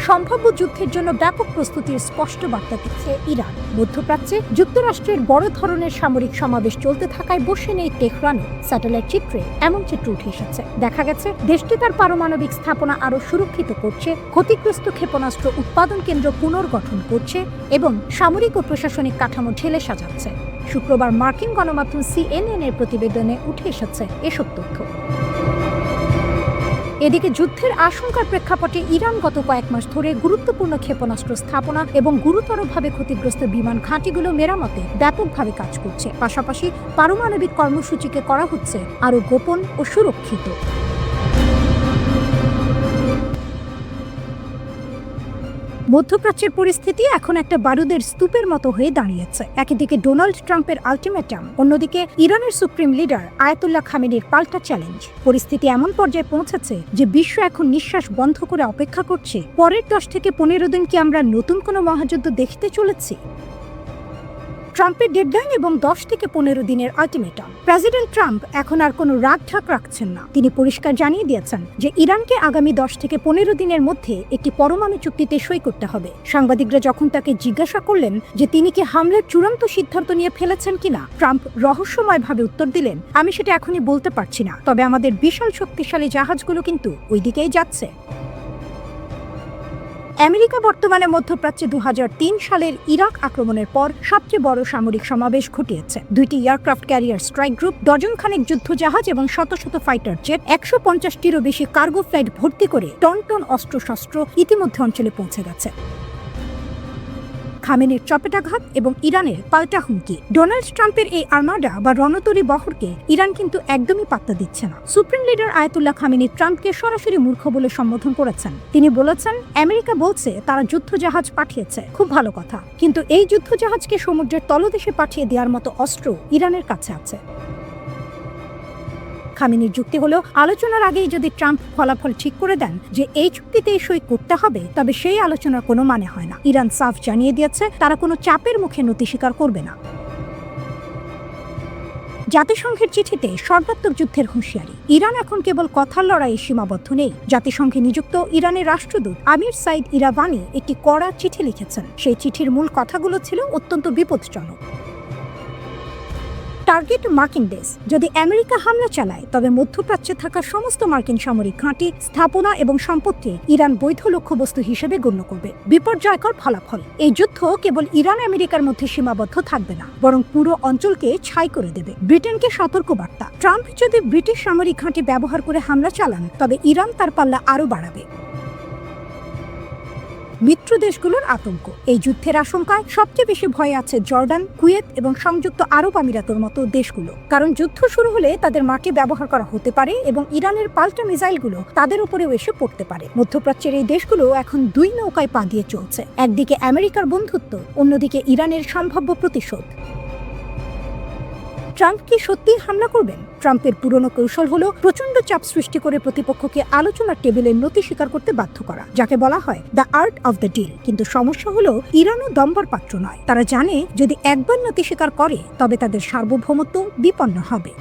সম্ভাব্য যুদ্ধের জন্য ব্যাপক প্রস্তুতির স্পষ্ট বার্তা দিচ্ছে ইরান। মধ্যপ্রাচ্যে যুক্তরাষ্ট্রের বড় ধরনের সামরিক সমাবেশ চলতে থাকায় বসে নেই তেহরানও। স্যাটেলাইট চিত্রে এমন চিত্র উঠে এসেছে। দেখা গেছে দেশটি তার পারমাণবিক স্থাপনা আরও সুরক্ষিত করছে, ক্ষতিগ্রস্ত ক্ষেপণাস্ত্র উৎপাদন কেন্দ্র পুনর্গঠন করছে এবং সামরিক ও প্রশাসনিক কাঠামো ঢেলে সাজাচ্ছে। শুক্রবার মার্কিন গণমাধ্যম CNN এর প্রতিবেদনে উঠে এসেছে এসব তথ্য। এদিকে যুদ্ধের আশঙ্কার প্রেক্ষাপটে ইরান গত কয়েক মাস ধরে গুরুত্বপূর্ণ ক্ষেপণাস্ত্র স্থাপনা এবং গুরুতরভাবে ক্ষতিগ্রস্ত বিমান ঘাঁটিগুলো মেরামতে ব্যাপকভাবে কাজ করছে। পাশাপাশি পারমাণবিক কর্মসূচিকে করা হচ্ছে আরও গোপন ও সুরক্ষিত। মধ্যপ্রাচ্যের পরিস্থিতি এখন একটা বারুদের স্তূপের মতো হয়ে দাঁড়িয়েছে। একদিকে ডোনাল্ড ট্রাম্পের আলটিমেটাম, অন্যদিকে ইরানের সুপ্রিম লিডার আয়াতুল্লাহ খামেনির পাল্টা চ্যালেঞ্জ। পরিস্থিতি এমন পর্যায়ে পৌঁছেছে যে বিশ্ব এখন নিঃশ্বাস বন্ধ করে অপেক্ষা করছে পরের 10 থেকে 15 দিন কি আমরা নতুন কোনো মহাযুদ্ধ দেখতে চলেছি। ট্রাম্পের ডেডলাইন এবং 10 থেকে 15 দিনের আলটিমেটাম। প্রেসিডেন্ট ট্রাম্প এখন আর কোনো রাগঢাক রাখছেন না। তিনি পরিষ্কার জানিয়ে দিয়েছেন যে ইরানকে আগামী 10 থেকে 15 দিনের মধ্যে একটি পরমাণু চুক্তিতে সই করতে হবে। সাংবাদিকরা যখন তাকে জিজ্ঞাসা করলেন যে তিনি কি হামলার চূড়ান্ত সিদ্ধান্ত নিয়ে ফেলেছেন কিনা, ট্রাম্প রহস্যময়ভাবে উত্তর দিলেন, আমি সেটা এখনই বলতে পারছি না, তবে আমাদের বিশাল শক্তিশালী জাহাজগুলো কিন্তু ওই দিকেই যাচ্ছে। আমেরিকা বর্তমানে মধ্যপ্রাচ্যে 2003 সালের ইরাক আক্রমণের পর সবচেয়ে বড় সামরিক সমাবেশ ঘটিয়েছে। 2টি এয়ারক্রাফট ক্যারিয়ার স্ট্রাইক গ্রুপ, ডজনখানেক যুদ্ধজাহাজ এবং শত শত ফাইটার জেট, 150টিরও বেশি কার্গো ফ্লাইট ভর্তি করে টন টন অস্ত্রশস্ত্র ইতিমধ্যে অঞ্চলে পৌঁছে গেছে। খামেনির চপেটাঘাত এবং ইরানের পাল্টা হুমকি। ডোনাল্ড ট্রাম্পের এই আর্মাডা বা রণতরী বহরকে ইরান কিন্তু একদমই পাত্তা দিচ্ছে না। সুপ্রিম লিডার আয়াতুল্লাহ খামেনি ট্রাম্পকে সরাসরি মূর্খ বলে সম্বোধন করেছেন। তিনি বলেছেন, আমেরিকা বলছে তারা যুদ্ধজাহাজ পাঠিয়েছে, খুব ভালো কথা, কিন্তু এই যুদ্ধজাহাজকে সমুদ্রের তলদেশে পাঠিয়ে দেওয়ার মতো অস্ত্র ইরানের কাছে আছে। খামেনির যুক্তি হলো, আলোচনার আগেই যদি ট্রাম্প ফলাফল ঠিক করে দেন যে এই চুক্তিতে সই করতে হবে, তবে সেই আলোচনার কোনো মানে হয় না। ইরান সাফ জানিয়ে দিয়েছে তারা কোনো চাপের মুখে নতি স্বীকার করবে না। জাতিসংঘের চিঠিতে সর্বাত্মক যুদ্ধের হুঁশিয়ারি। ইরান এখন কেবল কথার লড়াইয়ে সীমাবদ্ধ নেই। জাতিসংঘে নিযুক্ত ইরানের রাষ্ট্রদূত আমির সাইদ ইরাভানি একটি কড়া চিঠি লিখেছেন। সেই চিঠির মূল কথাগুলো ছিল অত্যন্ত বিপজ্জনক। টার্গেট মার্কিন দেশ। যদি আমেরিকা হামলা চালায়, তবে মধ্যপ্রাচ্যে থাকা সমস্ত মার্কিন সামরিক ঘাঁটি, স্থাপনা এবং সম্পত্তি ইরান বৈধ লক্ষ্যবস্তু হিসেবে গণ্য করবে। বিপর্যয়কর ফলাফল। এই যুদ্ধ কেবল ইরান আমেরিকার মধ্যে সীমাবদ্ধ থাকবে না, বরং পুরো অঞ্চলকে ছাই করে দেবে। ব্রিটেনকে সতর্কবার্তা, ট্রাম্প যদি ব্রিটিশ সামরিক ঘাঁটি ব্যবহার করে হামলা চালান, তবে ইরান তার পাল্লা আরও বাড়াবে। মিত্র দেশগুলোর আতঙ্ক। এই যুদ্ধের আশঙ্কায় সবচেয়ে বেশি ভয়ে আছে জর্ডান, কুয়েত এবং সংযুক্ত আরব আমিরাতের মতো দেশগুলো। কারণ যুদ্ধ শুরু হলে তাদের মাটি ব্যবহার করা হতে পারে এবং ইরানের পাল্টা মিসাইলগুলো তাদের উপরেও এসে পড়তে পারে। মধ্যপ্রাচ্যের এই দেশগুলো এখন দুই নৌকায় পা দিয়ে চলছে। একদিকে আমেরিকার বন্ধুত্ব, অন্যদিকে ইরানের সম্ভাব্য প্রতিশোধ। ট্রাম্প কি সত্যিই হামলা করবেন? ট্রাম্পের পুরনো কৌশল হলো প্রচন্ড চাপ সৃষ্টি করে প্রতিপক্ষকে আলোচনার টেবিলে নতি স্বীকার করতে বাধ্য করা, যাকে বলা হয় the art of the deal. কিন্তু সমস্যা হলো ইরানও দম্বর পাত্র নয়। তারা জানে যদি একবার নতি স্বীকার করে, তবে তাদের সার্বভৌমত্ব বিপন্ন হবে।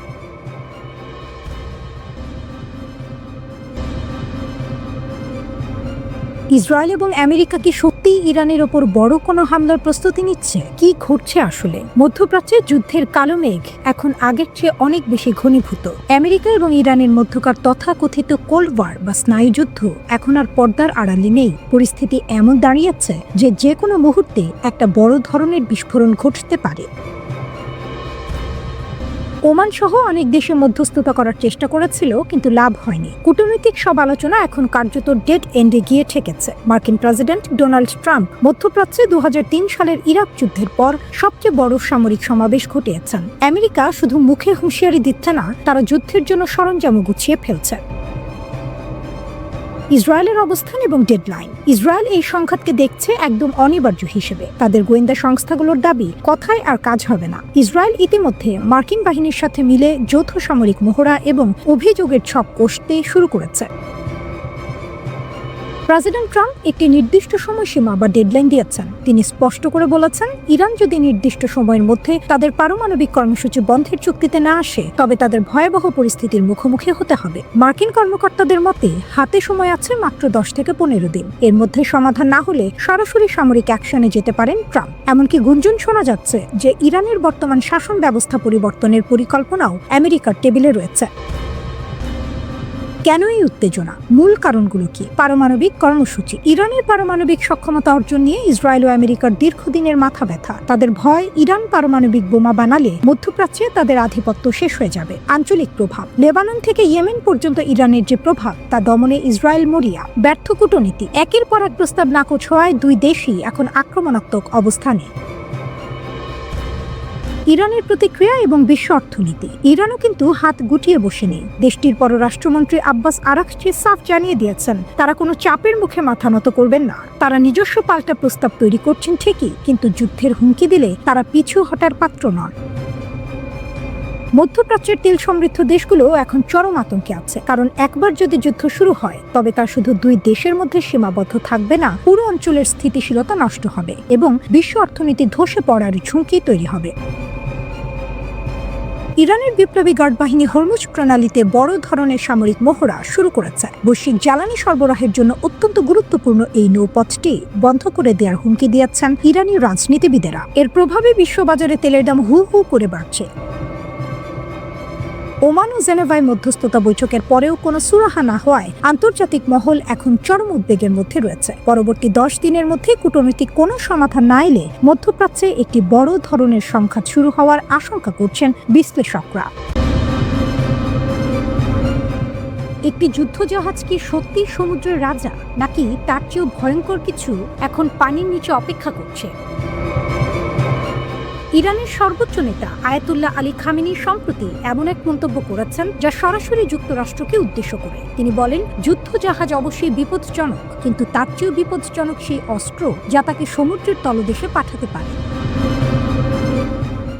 ইসরায়েল এবং আমেরিকা কি সত্যিই ইরানের ওপর বড় কোনো হামলার প্রস্তুতি নিচ্ছে? কি ঘটছে আসলে? মধ্যপ্রাচ্যে যুদ্ধের কালো মেঘ এখন আগের চেয়ে অনেক বেশি ঘনীভূত। আমেরিকা এবং ইরানের মধ্যকার তথাকথিত কোল্ড ওয়ার বা স্নায়ুযুদ্ধ এখন আর পর্দার আড়ালে নেই। পরিস্থিতি এমন দাঁড়িয়েছে যে কোনো মুহূর্তে একটা বড় ধরনের বিস্ফোরণ ঘটতে পারে। ওমান সহ অনেক দেশে মধ্যস্থতা করার চেষ্টা করেছিল, কিন্তু লাভ হয়নি। কূটনৈতিক সব আলোচনা এখন কার্যত ডেড এন্ডে গিয়ে ঠেকেছে। মার্কিন প্রেসিডেন্ট ডোনাল্ড ট্রাম্প মধ্যপ্রাচ্যে 2003 সালের ইরাক যুদ্ধের পর সবচেয়ে বড় সামরিক সমাবেশ ঘটিয়েছেন। আমেরিকা শুধু মুখে হুঁশিয়ারি দিচ্ছে না, তারা যুদ্ধের জন্য সরঞ্জামও গুছিয়ে ফেলছে। ইসরায়েলের অবস্থান এবং ডেডলাইন। ইসরায়েল এই সংঘাতকে দেখছে একদম অনিবার্য হিসেবে। তাদের গোয়েন্দা সংস্থাগুলোর দাবি, কথায় আর কাজ হবে না। ইসরায়েল ইতিমধ্যে মার্কিন বাহিনীর সাথে মিলে যৌথ সামরিক মহড়া এবং অভিযোগের ছক কষতে শুরু করেছে। প্রেসিডেন্ট ট্রাম্প একটি নির্দিষ্ট সময়সীমা বা ডেডলাইন দিয়েছেন। তিনি স্পষ্ট করে বলেছেন, ইরান যদি নির্দিষ্ট সময়ের মধ্যে তাদের পারমাণবিক কর্মসূচি বন্ধের চুক্তিতে না আসে, তবে তাদের ভয়াবহ পরিস্থিতির মুখোমুখি হতে হবে। মার্কিন কর্মকর্তাদের মতে হাতে সময় আছে মাত্র 10 থেকে 15 দিন। এর মধ্যে সমাধান না হলে সরাসরি সামরিক অ্যাকশনে যেতে পারেন ট্রাম্প। এমনকি গুঞ্জন শোনা যাচ্ছে যে ইরানের বর্তমান শাসন ব্যবস্থা পরিবর্তনের পরিকল্পনাও আমেরিকার টেবিলে রয়েছে। কেন এই উত্তেজনা? মূল কারণগুলো কি? পারমাণবিক কর্মসূচি। ইরানের পারমাণবিক সক্ষমতা অর্জন নিয়ে ইসরায়েল ও আমেরিকার দীর্ঘদিনের মাথা ব্যথা। তাদের ভয়, ইরান পারমাণবিক বোমা বানালে মধ্যপ্রাচ্যে তাদের আধিপত্য শেষ হয়ে যাবে। আঞ্চলিক প্রভাব। লেবানন থেকে ইয়েমেন পর্যন্ত ইরানের যে প্রভাব, তা দমনে ইসরায়েল মরিয়া। ব্যর্থ কূটনীতি। একের পর এক প্রস্তাব নাকচ হওয়ায় দুই দেশই এখন আক্রমণাত্মক অবস্থানে। ইরানের প্রতিক্রিয়া এবং বিশ্ব অর্থনীতি। ইরানও কিন্তু হাত গুটিয়ে বসেনি। দেশটির পররাষ্ট্রমন্ত্রী আব্বাস আরাকচি সাফ জানিয়ে দিয়েছেন, তারা কোনো চাপের মুখে মাথা নত করবেন না। তারা নিজস্ব পাল্টা প্রস্তাব তৈরি করছেন ঠিকই, কিন্তু যুদ্ধের হুমকি দিলে তারা পিছু হটার পাত্র নন। মধ্যপ্রাচ্যের তেল সমৃদ্ধ দেশগুলো এখন চরম আতঙ্কে আছে, কারণ একবার যদি যুদ্ধ শুরু হয়, তবে তা শুধু দুই দেশের মধ্যে সীমাবদ্ধ থাকবে না, পুরো অঞ্চলের স্থিতিশীলতা নষ্ট হবে এবং বিশ্ব অর্থনীতি ধসে পড়ার ঝুঁকি তৈরি হবে। ইরানের বিপ্লবী গার্ড বাহিনী হরমুজ প্রণালীতে বড় ধরনের সামরিক মহড়া শুরু করেছে। বৈশ্বিক জ্বালানি সরবরাহের জন্য অত্যন্ত গুরুত্বপূর্ণ এই নৌপথটি বন্ধ করে দেওয়ার হুমকি দিয়েছেন ইরানি রাজনীতিবিদেরা। এর প্রভাবে বিশ্ববাজারে তেলের দাম হু হু করে বাড়ছে। ওমান ও জেনেভায় মধ্যস্থতা বৈঠকের পরেও কোনো সুরাহা না হওয়ায় আন্তর্জাতিক মহল এখন চরম উদ্বেগের মধ্যে রয়েছে। পরবর্তী 10 দিনের মধ্যে কূটনৈতিক কোনো সমাধান না এলে মধ্যপ্রাচ্যে একটি বড় ধরনের সংঘাত শুরু হওয়ার আশঙ্কা করছেন বিশ্লেষকরা। একটি যুদ্ধজাহাজ কি সত্যি সমুদ্রের রাজা, নাকি তার চেয়েও ভয়ঙ্কর কিছু এখন পানির নিচে অপেক্ষা করছে? ইরানের সর্বোচ্চ নেতা আয়াতুল্লাহ আলী খামেনি সম্প্রতি এমন এক মন্তব্য করেছেন, যা সরাসরি যুক্তরাষ্ট্রকে উদ্দেশ্য করে। তিনি বলেন, যুদ্ধজাহাজ অবশ্যই বিপজ্জনক, কিন্তু তার চেয়েও বিপজ্জনক সেই অস্ত্র যা তাকে সমুদ্রের তলদেশে পাঠাতে পারে।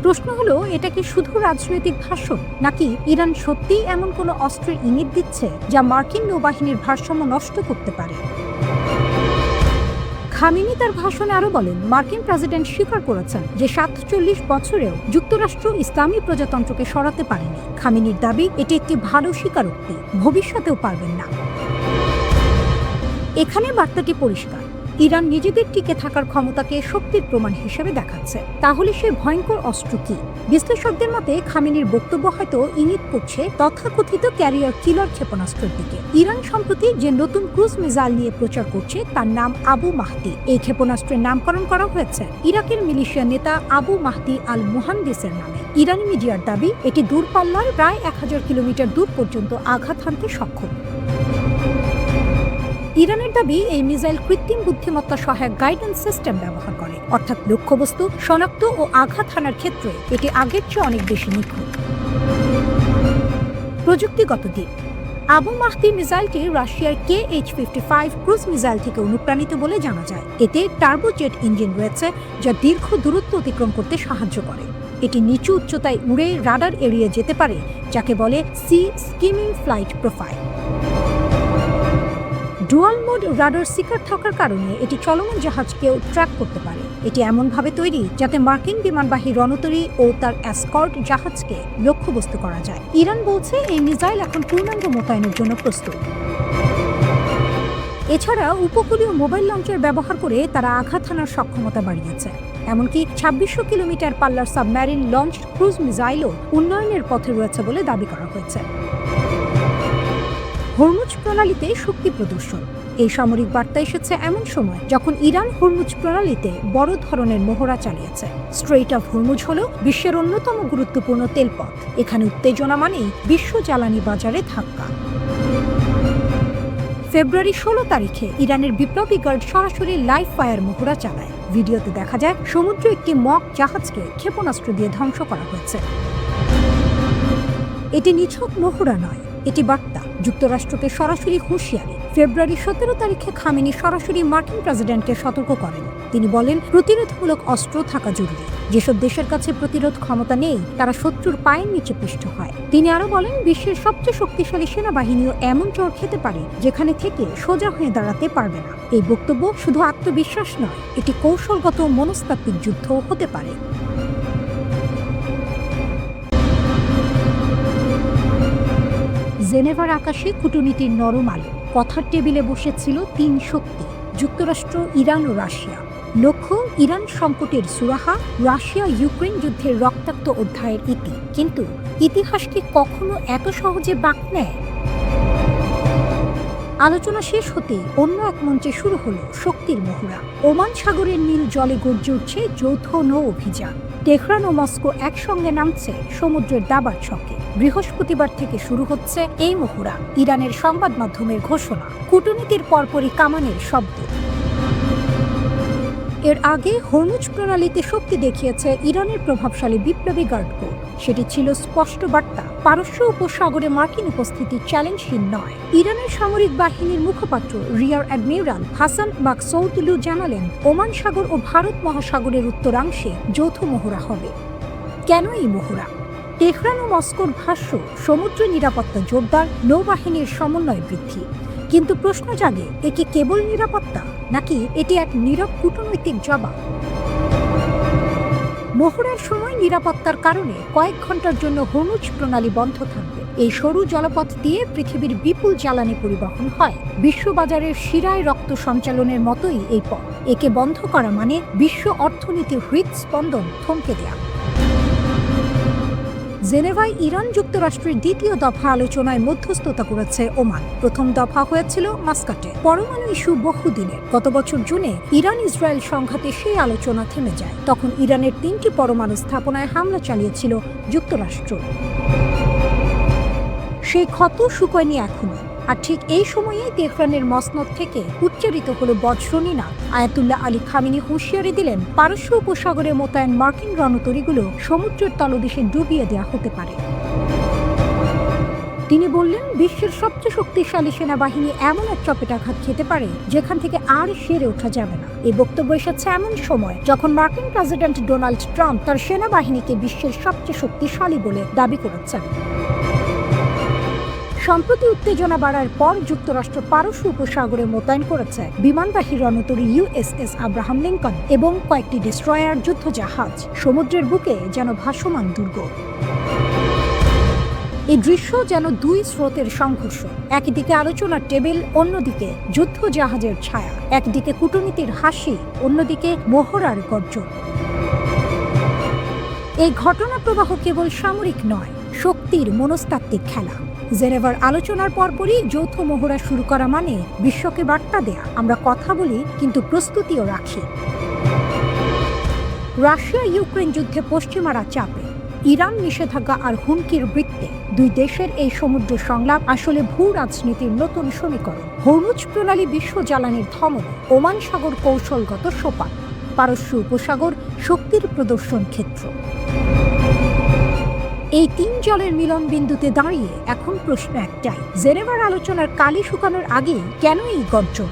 প্রশ্ন হলো, এটা কি শুধু রাজনৈতিক ভাষণ, নাকি ইরান সত্যিই এমন কোনো অস্ত্রের ইঙ্গিত দিচ্ছে যা মার্কিন নৌবাহিনীর ভারসাম্য নষ্ট করতে পারে? খামেনি তার ভাষণে আরো বলেন, মার্কিন প্রেসিডেন্ট স্বীকার করেছেন যে 47 বছরেও যুক্তরাষ্ট্র ইসলামী প্রজাতন্ত্রকে সরাতে পারেনি। খামেনির দাবি, এটি একটি ভালো স্বীকারোক্তি, ভবিষ্যতেও পারবেন না। এখানে বার্তাটি পরিষ্কার, ইরান নিজেদের টিকে থাকার ক্ষমতাকে শক্তির প্রমাণ হিসেবে দেখাচ্ছে। তাহলে সে ভয়ঙ্কর অস্ত্র কি? বিশ্লেষকদের মতে খামেনির বক্তব্য হয়তো ইঙ্গিত করছে তথাকথিত ক্যারিয়ার কিলার ক্ষেপণাস্ত্রের দিকে। ইরান সম্প্রতি যে নতুন ক্রুজ মিসাইল নিয়ে প্রচার করছে, তার নাম আবু মাহদি। এই ক্ষেপণাস্ত্রের নামকরণ করা হয়েছে ইরাকের মিলিশিয়া নেতা আবু মাহদি আল মুহান্দিসের নামে। ইরানি মিডিয়ার দাবি, এটি দূরপাল্লার প্রায় 1000 কিলোমিটার দূর পর্যন্ত আঘাত হানতে সক্ষম। ইরানের দাবি, এই মিসাইল কৃত্রিম বুদ্ধিমত্তা সহায়ক গাইডেন্স সিস্টেম ব্যবহার করে, অর্থাৎ লক্ষ্যবস্তু শনাক্ত ও আঘাত হানার ক্ষেত্রে এটি আগের চেয়ে অনেক বেশি নিখুঁত। প্রযুক্তিগত দিক। আবু মাহদি মিসাইলটি রাশিয়ার KH-55 ক্রুজ মিসাইল থেকে অনুপ্রাণিত বলে জানা যায়। এতে টার্বোজেট ইঞ্জিন রয়েছে, যা দীর্ঘ দূরত্ব অতিক্রম করতে সাহায্য করে। এটি নিচু উচ্চতায় উড়ে রাডার এড়িয়ে যেতে পারে, যাকে বলে sea skimming flight profile. Dual mode radar seeker থাকার কারণে এটি চলমান জাহাজকেও ট্র্যাক করতে পারে। এটি এমনভাবে তৈরি যাতে মার্কিন বিমানবাহী রণতরী ও তার এসকর্ট জাহাজকে লক্ষ্যবস্তু করা যায়। ইরান বলছে, এই মিসাইল এখন পূর্ণাঙ্গ মোতায়েনের জন্য প্রস্তুত। এছাড়া উপকূলীয় মোবাইল লঞ্চের ব্যবহার করে তারা আঘাত হানার সক্ষমতা বাড়িয়েছে। এমনকি 2600 কিলোমিটার পাল্লার সাবমেরিন লঞ্চ ক্রুজ মিসাইলও উন্নয়নের পথে রয়েছে বলে দাবি করা হয়েছে। হরমুজ প্রণালীতে শক্তি প্রদর্শন। এই সামরিক বার্তা এসেছে এমন সময় যখন ইরান হরমুজ প্রণালীতে বড় ধরনের মহড়া চালিয়েছে। স্ট্রেইট অফ হরমুজ হল বিশ্বের অন্যতম গুরুত্বপূর্ণ তেলপথ। এখানে উত্তেজনা মানেই বিশ্ব জ্বালানি বাজারে ধাক্কা। ফেব্রুয়ারি 16 তারিখে ইরানের বিপ্লবী গার্ড সরাসরি লাইভ ফায়ার মহড়া চালায়। ভিডিওতে দেখা যায় সমুদ্রে একটি মক জাহাজকে ক্ষেপণাস্ত্র দিয়ে ধ্বংস করা হয়েছে। এটি নিছক মহড়া নয়, এটি বার্তা, যুক্তরাষ্ট্রকে সরাসরি হুঁশিয়ারি। ফেব্রুয়ারি 17 তারিখে খামেনি সরাসরি মার্কিন প্রেসিডেন্টকে সতর্ক করেন। তিনি বলেন, প্রতিরোধমূলক অস্ত্র থাকা জরুরি। যেসব দেশের কাছে প্রতিরোধ ক্ষমতা নেই তারা শত্রুর পায়ের নিচে পিষ্ট হয়। তিনি আরো বলেন, বিশ্বের সবচেয়ে শক্তিশালী সেনাবাহিনীও এমন চর খেতে পারে যেখানে থেকে সোজা হয়ে দাঁড়াতে পারবে না। এই বক্তব্য শুধু আত্মবিশ্বাস নয়, এটি কৌশলগত মনস্তাত্ত্বিক যুদ্ধ হতে পারে। জেনেভার আকাশে কূটনীতির নরম আলো। কথার টেবিলে বসেছিল তিন শক্তি, যুক্তরাষ্ট্র, ইরান ও রাশিয়া। লক্ষ্য ইরান সংকটের সুরাহা, রাশিয়া ইউক্রেন যুদ্ধের রক্তাক্ত অধ্যায়ের ইতি। কিন্তু ইতিহাস কি কখনো এত সহজে বাঁক নেয়? আলোচনা শেষ হতেই অন্য এক মঞ্চে শুরু হলো শক্তির মহড়া। ওমান সাগরের নীল জলে গর্জে উঠছে যৌথ নৌ অভিযান। তেহরান ও মস্কো একসঙ্গে নামছে সমুদ্রের দাবার ছকে। বৃহস্পতিবার থেকে শুরু হচ্ছে এই মহড়া। ইরানের সংবাদ মাধ্যমের ঘোষণা, কূটনীতির পরপরই কামানের শব্দ। এর আগে হরমুজ প্রণালীতে শক্তি দেখিয়েছে ইরানের প্রভাবশালী বিপ্লবী গার্ড কোর। সেটি ছিল স্পষ্ট বার্তা, পারস্য উপসাগরে মার্কিন উপস্থিতি চ্যালেঞ্জহীন নয়। ইরানের সামরিক বাহিনীর মুখপাত্র রিয়ার অ্যাডমিরাল হাসান মাকসৌদলু জানালেন, ওমান সাগর ও ভারত মহাসাগরের উত্তরাংশে যৌথ মহড়া হবে। কেন এই মহড়া? তেহরান ও মস্কোর ভাষ্য, সমুদ্র নিরাপত্তা জোরদার, নৌবাহিনীর সমন্বয় বৃদ্ধি। কিন্তু প্রশ্ন জাগে, এ কি কেবল নিরাপত্তা নাকি এটি এক নীরব কূটনৈতিক জবাব? মহড়ার সময় নিরাপত্তার কারণে কয়েক ঘন্টার জন্য হরমুজ প্রণালী বন্ধ থাকবে। এই সরু জলপথ দিয়ে পৃথিবীর বিপুল জ্বালানি পরিবহন হয়। বিশ্ববাজারের শিরায় রক্ত সঞ্চালনের মতোই এই পথ। একে বন্ধ করা মানে বিশ্ব অর্থনীতির হৃদস্পন্দন থমকে দেয়া। জেনেভায় ইরান যুক্তরাষ্ট্রের দ্বিতীয় দফা আলোচনায় মধ্যস্থতা করেছে ওমান। প্রথম দফা হয়েছিল মাস্কাটে। পরমাণু ইস্যু বহুদিনের। গত বছর জুনে ইরান ইসরায়েল সংঘাতে সেই আলোচনা থেমে যায়। তখন ইরানের 3টি পরমাণু স্থাপনায় হামলা চালিয়েছিল যুক্তরাষ্ট্র। সেই ক্ষত শুকোয়নি এখনো। আর ঠিক এই সময়ে তেহরানের মসনদ থেকে উচ্চারিত হলো বজ্রনীনা। আয়াতুল্লাহ আলী খামেনি হুঁশিয়ারি দিলেন, পারস্য উপসাগরে মোতায়েন মার্কিন রণতরীগুলো সমুদ্রের তলদেশে ডুবিয়ে দেওয়া হতে পারে। তিনি বললেন, বিশ্বের সবচেয়ে শক্তিশালী সেনাবাহিনী এমন এক চপেটাঘাত খেতে পারে যেখান থেকে আর সেরে ওঠা যাবে না। এই বক্তব্য এসেছে এমন সময় যখন মার্কিন প্রেসিডেন্ট ডোনাল্ড ট্রাম্প তার সেনাবাহিনীকে বিশ্বের সবচেয়ে শক্তিশালী বলে দাবি করেছেন। সম্প্রতি উত্তেজনা বাড়ার পর যুক্তরাষ্ট্র পারস্য উপসাগরে মোতায়েন করেছে বিমানবাহী রণতরী USS আব্রাহাম লিঙ্কন এবং কয়েকটি ডেস্ট্রয়ার যুদ্ধজাহাজ। সমুদ্রের বুকে যেন ভাসমান দুর্গ। এই দৃশ্য যেন দুই স্রোতের সংঘর্ষ। একদিকে আলোচনার টেবিল, অন্যদিকে যুদ্ধজাহাজের ছায়া। একদিকে কূটনীতির হাসি, অন্যদিকে মহড়ার গর্জন। এই ঘটনা প্রবাহ কেবল সামরিক নয়, শক্তির মনস্তাত্ত্বিক খেলা। জেনেভার আলোচনার পরপরই যৌথ মহড়া শুরু করা মানে বিশ্বকে বার্তা দেয়া, আমরা কথা বলি কিন্তু প্রস্তুতিও রাখি। রাশিয়া ইউক্রেন যুদ্ধে পশ্চিমারা চাপে, ইরান নিষেধাজ্ঞা আর হুমকির বৃত্তে। দুই দেশের এই সমুদ্র সংলাপ আসলে ভূ রাজনীতির নতুন সমীকরণ। হরমুজ প্রণালী বিশ্ব জ্বালানির ধমন, ওমান সাগর কৌশলগত সোপান, পারস্য উপসাগর শক্তির প্রদর্শন ক্ষেত্র। এই তিন জলের মিলন বিন্দুতে দাঁড়িয়ে এখন প্রশ্ন একটাই, জেনেভার আলোচনার কালি শুকানোর আগে কেন এই গর্জন?